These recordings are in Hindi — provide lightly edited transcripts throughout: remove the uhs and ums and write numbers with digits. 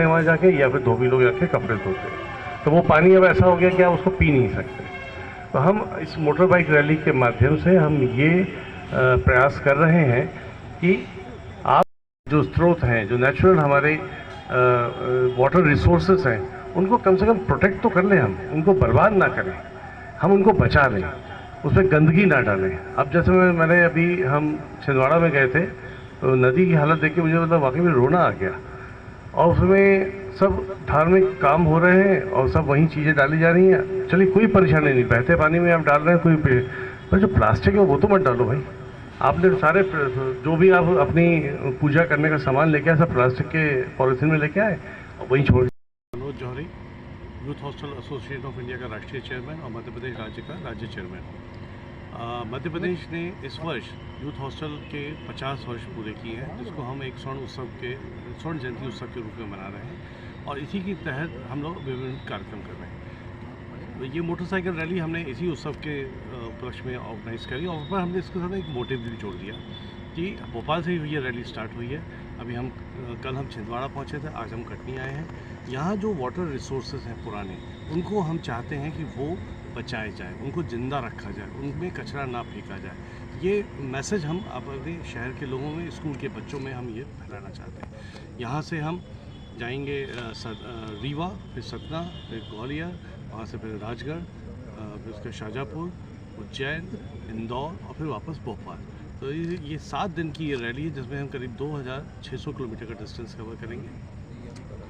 वहाँ जाके, या फिर धोबी लोग जाके कपड़े धोते हैं। तो वो पानी अब ऐसा हो गया कि आप उसको पी नहीं सकते। तो हम इस मोटर बाइक रैली के माध्यम से हम ये प्रयास कर रहे हैं कि आप जो स्रोत हैं, जो नेचुरल हमारे वाटर रिसोर्सेज हैं, उनको कम से कम प्रोटेक्ट तो कर लें, हम उनको बर्बाद ना करें, हम उनको बचा लें, उसमें गंदगी ना डालें। अब जैसे मैंने अभी हम छिंदवाड़ा में गए थे, तो नदी की हालत देख के मुझे मतलब वाकई में रोना आ गया। और उसमें सब धार्मिक काम हो रहे हैं और सब वही चीज़ें डाली जा रही हैं। चलिए कोई परेशानी नहीं, बहते पानी में आप डाल रहे हैं कोई, पर जो प्लास्टिक है वो तो मत डालो भाई। आपने सारे जो भी आप अपनी पूजा करने का सामान लेके आए सब प्लास्टिक के पॉलिथीन में लेके आए और वहीं छोड़। Manoj Johari, youth hostel association of India का राष्ट्रीय चेयरमैन और मध्य प्रदेश राज्य का राज्य चेयरमैन। मध्य प्रदेश ने इस वर्ष यूथ हॉस्टल के 50 वर्ष पूरे किए हैं, जिसको हम एक स्वर्ण जयंती उत्सव के रूप में मना रहे हैं। और इसी के तहत हम लोग विभिन्न कार्यक्रम कर रहे हैं। तो ये मोटरसाइकिल रैली हमने इसी उत्सव के उपलक्ष्य में ऑर्गेनाइज़ करी, और पर हमने इसके साथ एक मोटिव भी जोड़ दिया कि भोपाल से ये रैली स्टार्ट हुई है। अभी कल हम छिंदवाड़ा पहुँचे थे, आज हम कटनी आए हैं। यहाँ जो वाटर रिसोर्सेज हैं पुराने, उनको हम चाहते हैं कि वो बचाए जाए, उनको ज़िंदा रखा जाए, उनमें कचरा ना फेंका जाए। ये मैसेज हम अपने शहर के लोगों में, स्कूल के बच्चों में हम ये फैलाना चाहते हैं। यहाँ से हम जाएंगे रीवा, फिर सतना, फिर ग्वालियर, वहाँ से फिर राजगढ़, फिर उसके शाहजहाँपुर, उज्जैन, इंदौर और फिर वापस भोपाल। तो ये 7 दिन की ये रैली है, जिसमें हम करीब 2600 किलोमीटर का डिस्टेंस कवर करेंगे।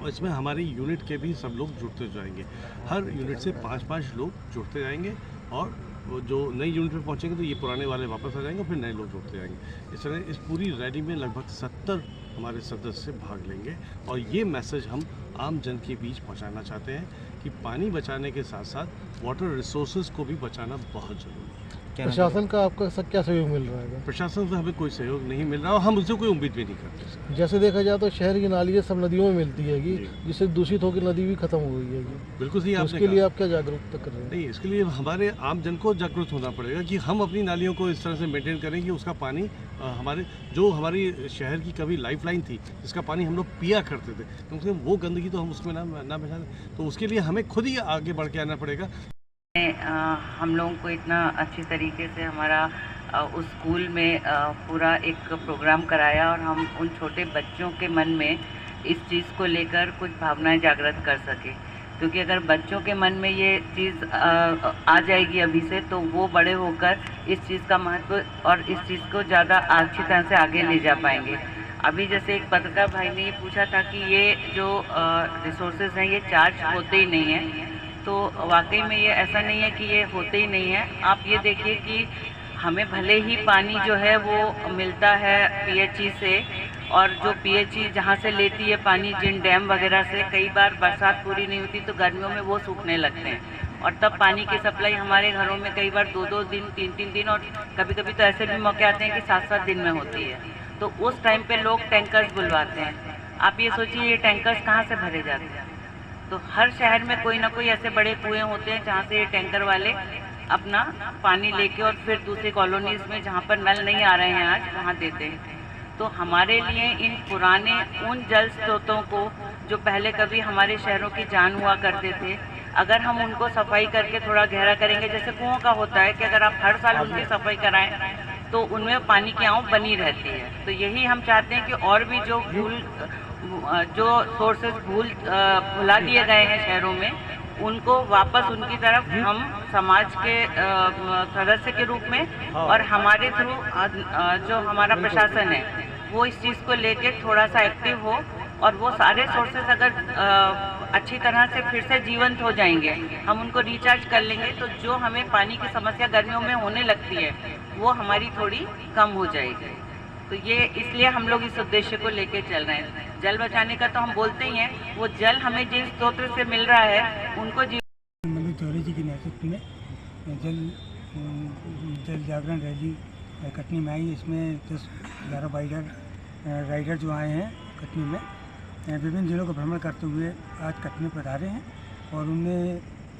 और इसमें हमारी यूनिट के भी सब लोग जुड़ते जाएंगे। हर यूनिट से 5-5 लोग जुड़ते जाएंगे, और वो जो नई यूनिट में पहुंचेंगे तो ये पुराने वाले वापस आ जाएंगे, फिर नए लोग जुड़ते जाएंगे। इस तरह इस पूरी रैली में लगभग 70 हमारे सदस्य भाग लेंगे। और ये मैसेज हम आम जन के बीच पहुंचाना चाहते हैं कि पानी बचाने के साथ साथ वाटर रिसोर्सेज को भी बचाना बहुत ज़रूरी है। प्रशासन का आपका क्या सहयोग मिल रहा है? प्रशासन से हमें कोई सहयोग नहीं मिल रहा और हम उससे कोई उम्मीद भी नहीं करते। जैसे देखा जाए तो शहर की नालियाँ सब नदियों में मिलती हैगी, जिससे दूषित होकर नदी भी खत्म हो गई हैगी। बिल्कुल सही। उसके लिए आप क्या जागरूकता कर रहे हैं? नहीं, इसके लिए हमारे आम जन को जागरूक होना पड़ेगा कि हम अपनी नालियों को इस तरह से मेंटेन करें कि उसका पानी हमारी शहर की कभी लाइफलाइन थी, जिसका पानी हम लोग पिया करते थे, कम से कम वो गंदगी तो हम उसमें ना बचा दें। तो उसके लिए हमें खुद ही आगे बढ़ के आना पड़ेगा। हम लोगों को इतना अच्छी तरीके से हमारा उस स्कूल में पूरा एक प्रोग्राम कराया, और हम उन छोटे बच्चों के मन में इस चीज़ को लेकर कुछ भावनाएं जागृत कर सके। क्योंकि अगर बच्चों के मन में ये चीज़ आ जाएगी अभी से, तो वो बड़े होकर इस चीज़ का महत्व और इस चीज़ को ज़्यादा अच्छी तरह से आगे ले जा पाएंगे। अभी जैसे एक पत्रकार भाई ने ये पूछा था कि ये जो रिसोर्सेज हैं ये चार्ज होते ही नहीं हैं, तो वाकई में ये ऐसा नहीं है कि ये होते ही नहीं है। आप ये देखिए कि हमें भले ही पानी जो है वो मिलता है पीएचई से, और जो पीएचई जहाँ से लेती है पानी, जिन डैम वगैरह से, कई बार बरसात पूरी नहीं होती तो गर्मियों में वो सूखने लगते हैं, और तब पानी की सप्लाई हमारे घरों में कई बार 2-2 दिन, 3-3 दिन, और कभी कभी तो ऐसे भी मौके आते हैं कि 7-7 दिन में होती है। तो उस टाइम पे लोग टैंकर्स बुलवाते हैं। आप ये सोचिए ये टैंकर्स कहाँ से भरे जाते हैं? तो हर शहर में कोई ना कोई ऐसे बड़े कुएं होते हैं जहाँ से ये टैंकर वाले अपना पानी लेके और फिर दूसरी कॉलोनीज़ में जहाँ पर नल नहीं आ रहे हैं आज, वहाँ देते हैं। तो हमारे लिए इन पुराने उन जल स्रोतों को, जो पहले कभी हमारे शहरों की जान हुआ करते थे, अगर हम उनको सफाई करके थोड़ा गहरा करेंगे, जैसे कुओं का होता है कि अगर आप हर साल उनकी सफाई कराएं तो उनमें पानी की आँव बनी रहती है। तो यही हम चाहते हैं कि और भी जो सोर्सेज भुला दिए गए हैं शहरों में, उनको वापस उनकी तरफ हम समाज के सदस्य के रूप में और हमारे थ्रू जो हमारा प्रशासन है वो इस चीज़ को लेके थोड़ा सा एक्टिव हो, और वो सारे सोर्सेज अगर अच्छी तरह से फिर से जीवंत हो जाएंगे, हम उनको रिचार्ज कर लेंगे, तो जो हमें पानी की समस्या गर्मियों में होने लगती है वो हमारी थोड़ी कम हो जाएगी। तो ये इसलिए हम लोग इस उद्देश्य को लेके चल रहे हैं। जल बचाने का तो हम बोलते ही हैं, वो जल हमें जिस स्रोत से मिल रहा है उनको मनोज जौहरी जी के नेतृत्व में जल जागरण रैली कटनी में आई। इसमें 10-11 राइडर जो आए हैं कटनी में, विभिन्न जिलों का भ्रमण करते हुए आज कटनी पधारे हैं, और उनने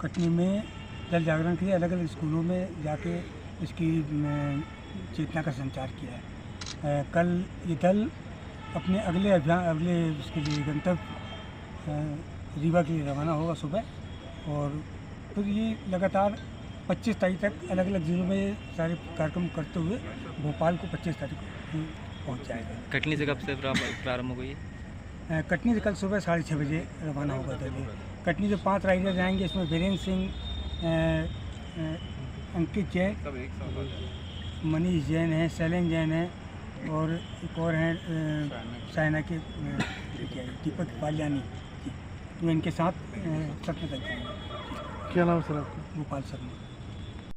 कटनी में जल जागरण के लिए अलग अलग स्कूलों में जाके इसकी चेतना का संचार किया है। कल ये दल अपने अगले इसके लिए गंतव्य रीवा के लिए रवाना होगा सुबह। और फिर ये लगातार 25 तारीख तक अलग अलग जिलों में सारे कार्यक्रम करते हुए भोपाल को 25 तारीख को पहुँच जाएगा। कटनी से कब से प्रारंभ हो गई? कटनी से कल सुबह 6:30 बजे रवाना होगा दिल्ली। कटनी से 5 राइडर जाएंगे, इसमें वीरेंद्र सिंह, अंकित जैन, मनीष जैन है, शैलेंद्र जैन है और एक और हैं साइना के दीपक पालियानी, तो इनके साथ सत्र तक जाएंगे। क्या नाम है सर आपका? गोपाल शर्मा।